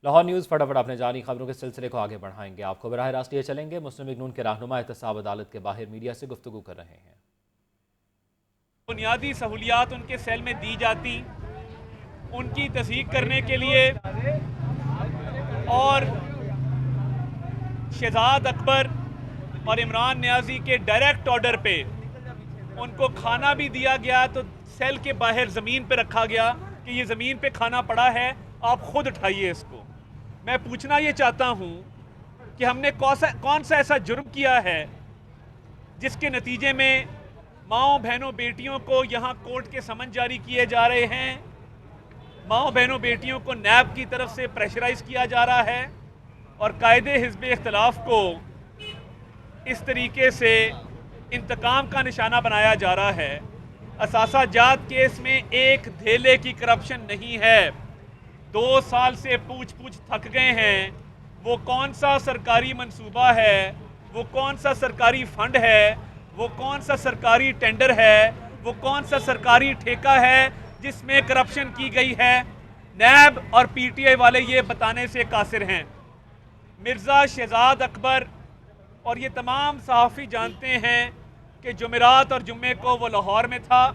Lahore news फटाफट अपने जानी खबरों के सिलसिले को आगे बढ़ाएंगे। आपको बराह रास्त ये चलेंगे। मुस्लिम लीग नून के रहनुमा एहतसाब अदालत के बाहर मीडिया से गुफ्तगू कर रहे हैं। बुनियादी सहूलियात उनके सेल में दी जाती, उनकी तस्दीक करने के लिए और शहजाद अकबर और इमरान नियाजी के डायरेक्ट ऑर्डर पे उनको खाना भी दिया गया। तो सेल के बाहर ज़मीन पे रखा गया कि ये ज़मीन पे खाना पड़ा है, आप खुद उठाइए इसको। मैं पूछना ये चाहता हूँ कि हमने कौन सा ऐसा जुर्म किया है जिसके नतीजे में माओ बहनों बेटियों को यहाँ कोर्ट के समन जारी किए जा रहे हैं, माओ बहनों बेटियों को नैब की तरफ से प्रेशराइज किया जा रहा है और कायदे हिज़्ब इख्तिलाफ को इस तरीके से इंतकाम का निशाना बनाया जा रहा है। असासा जात केस में एक धेले की करप्शन नहीं है। 2 साल से पूछ थक गए हैं। वो कौन सा सरकारी मंसूबा है, वो कौन सा सरकारी फंड है, वो कौन सा सरकारी टेंडर है, वो कौन सा सरकारी ठेका है जिसमें करप्शन की गई है। नैब और पीटीआई वाले ये बताने से कासिर हैं। मिर्ज़ा शहजाद अकबर और ये तमाम सहाफ़ी जानते हैं कि जुमेरात और जुम्मे को वो लाहौर में था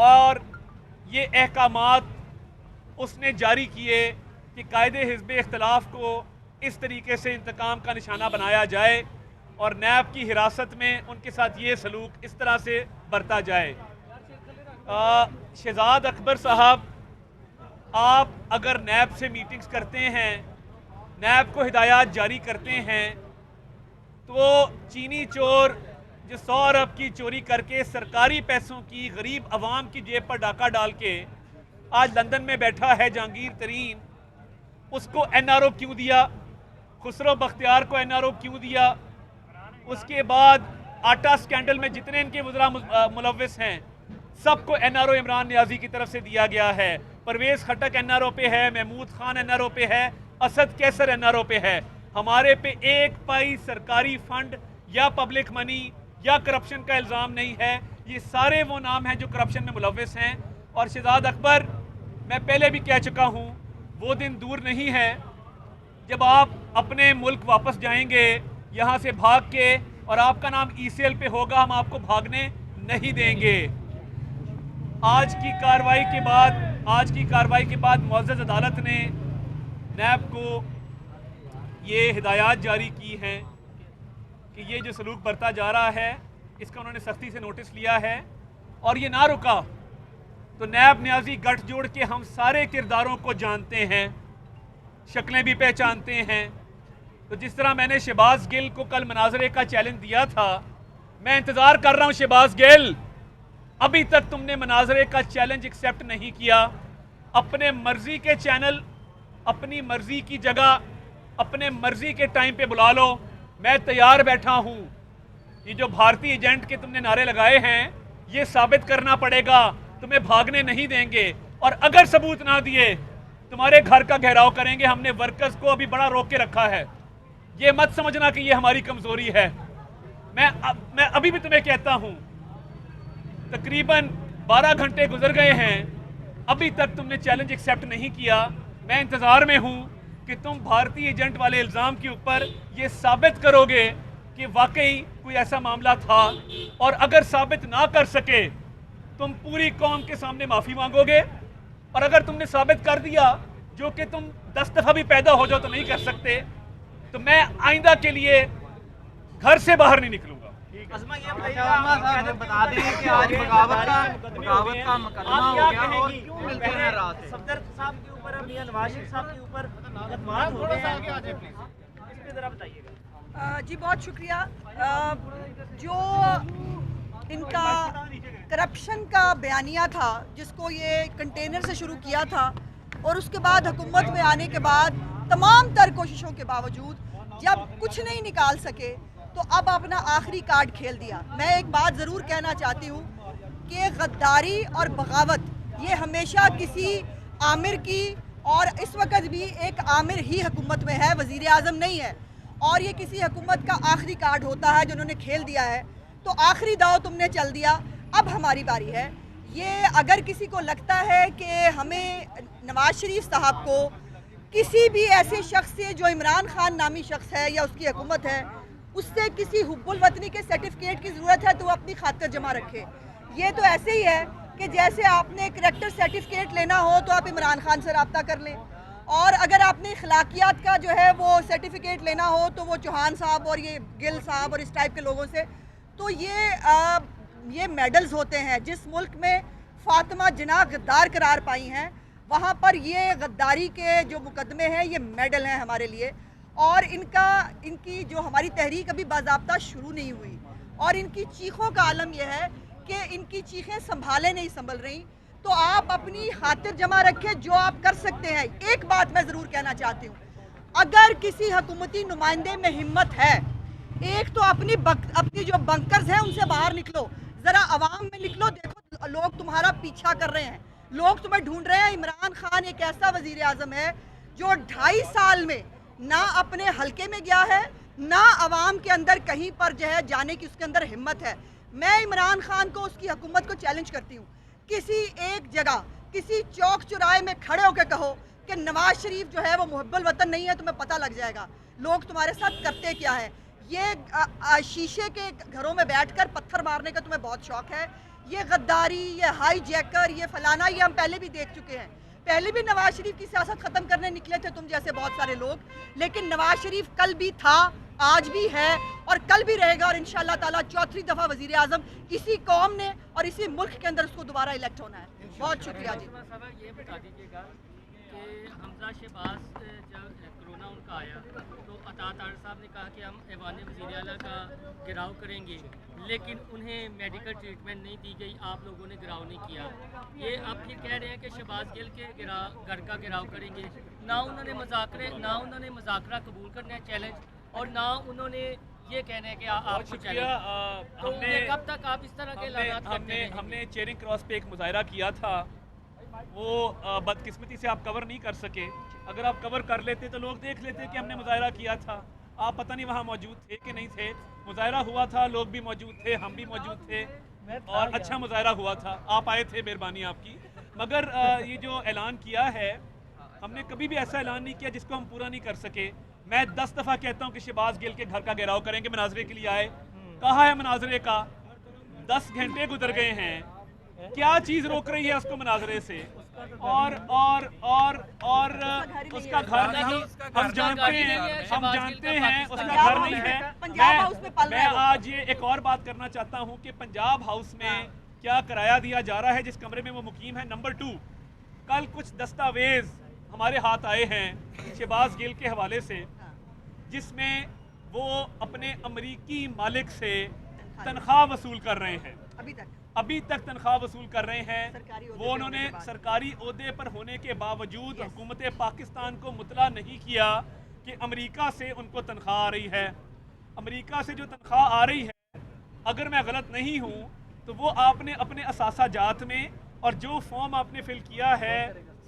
और ये अहकामात उसने जारी किए कि कायदे हिज़्ब इख्तिलाफ को इस तरीके से इंतकाम का निशाना बनाया जाए और नैब की हिरासत में उनके साथ ये सलूक इस तरह से बरता जाए। शहजाद अकबर साहब, आप अगर नैब से मीटिंग्स करते हैं, नैब को हिदायत जारी करते हैं, तो चीनी चोर जो 100 अरब की चोरी करके सरकारी पैसों की गरीब आवाम की जेब पर डाका डाल के आज लंदन में बैठा है जहांगीर तरीन, उसको एनआरओ क्यों दिया? खुसरो बख्तियार को एनआरओ क्यों दिया? उसके बाद आटा स्कैंडल में जितने इनके वज़रा मुलव्विस हैं सबको एनआरओ इमरान नियाजी की तरफ से दिया गया है। परवेज़ खटक एनआरओ पे है, महमूद खान एनआरओ पे है, असद कैसर एनआरओ पे है। हमारे पे एक पाई सरकारी फंड या पब्लिक मनी या करप्शन का इल्ज़ाम नहीं है। ये सारे वो नाम हैं जो करप्शन में मुलव्विस हैं। और शहजाद अकबर, मैं पहले भी कह चुका हूँ, वो दिन दूर नहीं है जब आप अपने मुल्क वापस जाएंगे यहाँ से भाग के और आपका नाम ईसीएल पे होगा। हम आपको भागने नहीं देंगे। आज की कार्रवाई के बाद मुअज़्ज़ज़ अदालत ने नैब को ये हिदायत जारी की हैं कि ये जो सलूक बरता जा रहा है इसका उन्होंने सख्ती से नोटिस लिया है और ये ना रुका तो नैब नियाजी गठजोड़ के हम सारे किरदारों को जानते हैं, शक्लें भी पहचानते हैं। तो जिस तरह मैंने शहबाज गिल को कल मनाजरे का चैलेंज दिया था, मैं इंतज़ार कर रहा हूँ शहबाज गिल, अभी तक तुमने मनाजरे का चैलेंज एक्सेप्ट नहीं किया। अपने मर्जी के चैनल, अपनी मर्जी की जगह, अपने मर्जी के टाइम पे बुला लो, मैं तैयार बैठा हूँ। ये जो भारतीय एजेंट के तुमने नारे लगाए हैं, ये साबित करना पड़ेगा, तुम्हें भागने नहीं देंगे। और अगर सबूत ना दिए तुम्हारे घर का घेराव करेंगे। हमने वर्कर्स को अभी बड़ा रोक के रखा है, ये मत समझना कि ये हमारी कमजोरी है। मैं अभी भी तुम्हें कहता हूं, तकरीबन 12 घंटे गुजर गए हैं, अभी तक तुमने चैलेंज एक्सेप्ट नहीं किया। मैं इंतजार में हूं कि तुम भारतीय एजेंट वाले इल्जाम के ऊपर ये साबित करोगे कि वाकई कोई ऐसा मामला था। और अगर साबित ना कर सके तुम पूरी कौम के सामने माफी मांगोगे। और अगर तुमने साबित कर दिया, जो कि तुम 10 दफा भी पैदा हो जाओ तो नहीं कर सकते, तो मैं आइंदा के लिए घर से बाहर नहीं निकलूंगा। अज़मा, ये बताइए, बता दें कि आज बगावत का मुकदमा हो गया और क्यों मिलते हैं रात सफदर साहब के ऊपर, अब मियां नवाज शरीफ साहब के ऊपर मुकदमात हो गए हैं, इस पे जरा बताइएगा। जी बहुत शुक्रिया। जो इनका करप्शन का बयानिया था, जिसको ये कंटेनर से शुरू किया था और उसके बाद हुकूमत में आने के बाद तमाम तर कोशिशों के बावजूद जब कुछ नहीं निकाल सके तो अब अपना आखिरी कार्ड खेल दिया। मैं एक बात ज़रूर कहना चाहती हूँ कि गद्दारी और बगावत ये हमेशा किसी आमिर की, और इस वक्त भी एक आमिर ही हुकूमत में है, वज़ीर आज़म नहीं है, और ये किसी हुकूमत का आखिरी कार्ड होता है जो उन्होंने खेल दिया है। तो आखिरी दाव तुमने चल दिया, अब हमारी बारी है। ये अगर किसी को लगता है कि हमें नवाज शरीफ साहब को किसी भी ऐसे शख्स से जो इमरान खान नामी शख्स है या उसकी हुकूमत है, उससे किसी हुब्बुल वतनी के सर्टिफिकेट की ज़रूरत है तो वो अपनी खातिर जमा रखे। ये तो ऐसे ही है कि जैसे आपने करैक्टर सर्टिफिकेट लेना हो तो आप इमरान खान से रब्ता कर लें, और अगर आपने अखलाकियात का जो है वो सर्टिफिकेट लेना हो तो वो चौहान साहब और ये गिल साहब और इस टाइप के लोगों से। तो ये मेडल्स होते हैं। जिस मुल्क में फातिमा जिन्ना गद्दार करार पाई हैं, वहाँ पर ये गद्दारी के जो मुकदमे हैं ये मेडल हैं हमारे लिए। और इनकी जो हमारी तहरीक अभी बाज़ाब्ता शुरू नहीं हुई, और इनकी चीखों का आलम यह है कि इनकी चीखें संभाले नहीं संभल रही। तो आप अपनी खातिर जमा रखें जो आप कर सकते हैं। एक बात मैं ज़रूर कहना चाहती हूँ, अगर किसी हुकूमती नुमाइंदे में हिम्मत है, एक तो अपनी जो बंकर्स हैं उनसे बाहर निकलो, ज़रा आवाम में निकलो, देखो लोग तुम्हारा पीछा कर रहे हैं, लोग तुम्हें ढूंढ रहे हैं। इमरान खान एक ऐसा वज़ीर आज़म है जो 2.5 साल में ना अपने हलके में गया है, ना आवाम के अंदर कहीं पर जो है जाने की उसके अंदर हिम्मत है। मैं इमरान खान को, उसकी हुकूमत को चैलेंज करती हूँ, किसी एक जगह किसी चौक चौराहे में खड़े होकर कहो कि नवाज शरीफ जो है वो मुहब्बुल वतन नहीं है, तुम्हें पता लग जाएगा लोग तुम्हारे साथ करते क्या है। ये शीशे के घरों में बैठकर पत्थर मारने का तुम्हें बहुत शौक है। ये गद्दारी, ये हाई जैकर, ये फलाना, ये हम पहले भी देख चुके हैं। पहले भी नवाज शरीफ की सियासत ख़त्म करने निकले थे तुम जैसे बहुत सारे लोग, लेकिन नवाज शरीफ कल भी था, आज भी है और कल भी रहेगा, और इंशाअल्लाह ताला 4थी दफ़ा वज़ीर आज़म इसी कौम ने और इसी मुल्क के अंदर उसको दोबारा इलेक्ट होना है। बहुत शुक्रिया जी। ये बता दीजिएगा कि हमजा शहबाज जब कोरोना उनका आया तो अतात आर साहब ने कहा कि हम ऐवान वज़ीर आला का गिराव करेंगे, लेकिन उन्हें मेडिकल ट्रीटमेंट नहीं दी गई, आप लोगों ने गिराव नहीं किया। ये आप फिर कह रहे हैं कि शहबाज गिल के घर का गिराव करेंगे। ना उन्होंने मुज़ाकरा कबूल करना है चैलेंज, और ना उन्होंने ये कहना है कि आप शुक्रिया। तो कब तक आप इस तरह के हमने चेरिंग क्रॉस पे एक मुजाहरा किया था, वो बदकिस्मती से आप कवर नहीं कर सके। अगर आप कवर कर लेते तो लोग देख लेते कि हमने मुजाहरा किया था। आप पता नहीं वहाँ मौजूद थे कि नहीं थे। मुजाहरा हुआ था, लोग भी मौजूद थे, हम भी मौजूद थे, और अच्छा मुजाहरा हुआ था। आप आए थे, मेहरबानी आपकी। मगर ये जो ऐलान किया है, हमने कभी भी ऐसा ऐलान नहीं किया जिसको हम पूरा नहीं कर सके। मैं 10 दफ़ा कहता हूँ कि शहबाज गिल के घर का घेराव करेंगे, मनाजरे के लिए आए। कहा है मनाजरे का, 10 घंटे गुजर गए हैं, क्या चीज़ रोक रही है उसको मनाजरे से? और उसका घर नहीं, हम जानते हैं उसका घर नहीं है। मैं आज ये एक और बात करना चाहता हूँ कि पंजाब हाउस में क्या किराया दिया जा रहा है जिस कमरे में वो मुकीम है। नंबर 2, कल कुछ दस्तावेज हमारे हाथ आए हैं शहबाज गिल के हवाले से, जिसमें वो अपने अमरीकी मालिक से तनख्वाह वसूल कर रहे हैं। अभी तक तनख्वाह वसूल कर रहे हैं। वो उन्होंने सरकारी ओहदे पर होने के बावजूद हुकूमत पाकिस्तान को मुतला नहीं किया कि अमेरिका से उनको तनख्वाह आ रही है। अमेरिका से जो तनख्वाह आ रही है, अगर मैं गलत नहीं हूँ तो वो आपने अपने असासा जात में, और जो फॉर्म आपने फिल किया है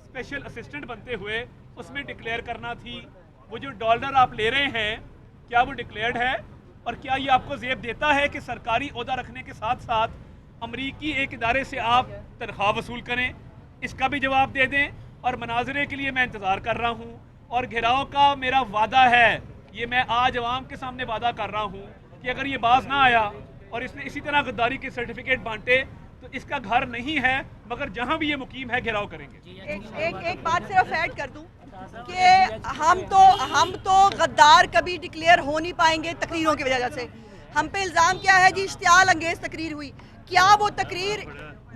स्पेशल असिस्टेंट बनते हुए, उसमें डिक्लेयर करना थी। वो जो डॉलर आप ले रहे हैं, क्या वो डिक्लेयर्ड है? और क्या ये आपको ज़ेब देता है कि सरकारी ओहदा रखने के साथ साथ अमरीकी एक इदारे से आप तनख्वाह वसूल करें? इसका भी जवाब दे दें। और मनाजरे के लिए मैं इंतज़ार कर रहा हूँ, और घेराव का मेरा वादा है, ये मैं आज अवाम के सामने वादा कर रहा हूँ कि अगर ये बाज ना आया और इसने इसी तरह गद्दारी के सर्टिफिकेट बांटे तो इसका घर नहीं है, मगर जहाँ भी ये मुकीम है घेराव करेंगे। एक बात सिर्फ ऐड कर दूँ कि हम तो गद्दार कभी डिक्लेयर हो नहीं पाएंगे तकरीरों की वजह से। हम पे इल्ज़ाम क्या है जी, इश्तियाल अंगेज तकरीर हुई। क्या वो तकरीर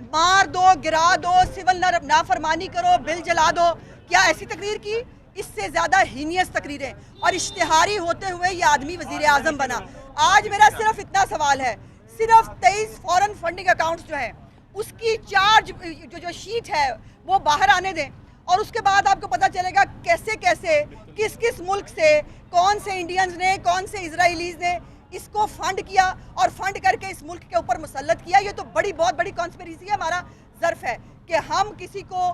मार दो, गिरा दो, सिविल नाफरमानी करो, बिल जला दो, क्या ऐसी तकरीर की? इससे ज़्यादा हीनियस तकरीरें, और इश्तिहारी होते हुए ये आदमी वज़ीर आज़म बना। आज मेरा सिर्फ इतना सवाल है, सिर्फ 23 फॉरेन फंडिंग अकाउंट्स जो हैं उसकी चार्ज जो शीट है वो बाहर आने दें, और उसके बाद आपको पता चलेगा कैसे कैसे किस किस मुल्क से, कौन से इंडियंस ने, कौन से इजराइलीज ने इसको फंड किया और फंड करके इस मुल्क के ऊपर मुसल्लत किया। ये तो बहुत बड़ी कॉन्स्पिरेसी है। हमारा ज़र्फ है कि हम किसी को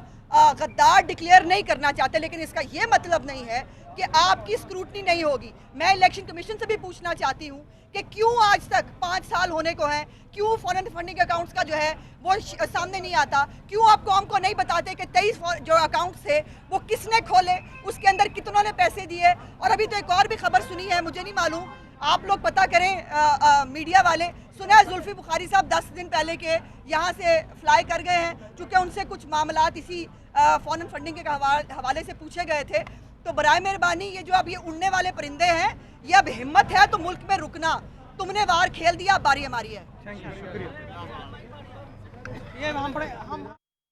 गद्दार डिक्लेयर नहीं करना चाहते, लेकिन इसका ये मतलब नहीं है कि आपकी स्क्रूटनी नहीं होगी। मैं इलेक्शन कमीशन से भी पूछना चाहती हूँ कि क्यों आज तक 5 साल होने को हैं, क्यों फॉरेन फंडिंग अकाउंट्स का जो है वो सामने नहीं आता, क्यों आप कौम को नहीं बताते कि 23 जो अकाउंट्स थे वो किसने खोले, उसके अंदर कितनों ने पैसे दिए। और अभी तो एक और भी खबर सुनी है, मुझे नहीं मालूम, आप लोग पता करें मीडिया वाले, सुना है जुल्फी बुखारी साहब 10 दिन पहले के यहाँ से फ्लाई कर गए हैं, चूँकि उनसे कुछ मामलात इसी फॉरेन फंडिंग के हवाले से पूछे गए थे। तो बराए मेहरबानी ये जो अब ये उड़ने वाले परिंदे हैं, ये अब हिम्मत है तो मुल्क में रुकना, तुमने वार खेल दिया, बारी हमारी है। थैंक यू, शुक्रिया। ये हम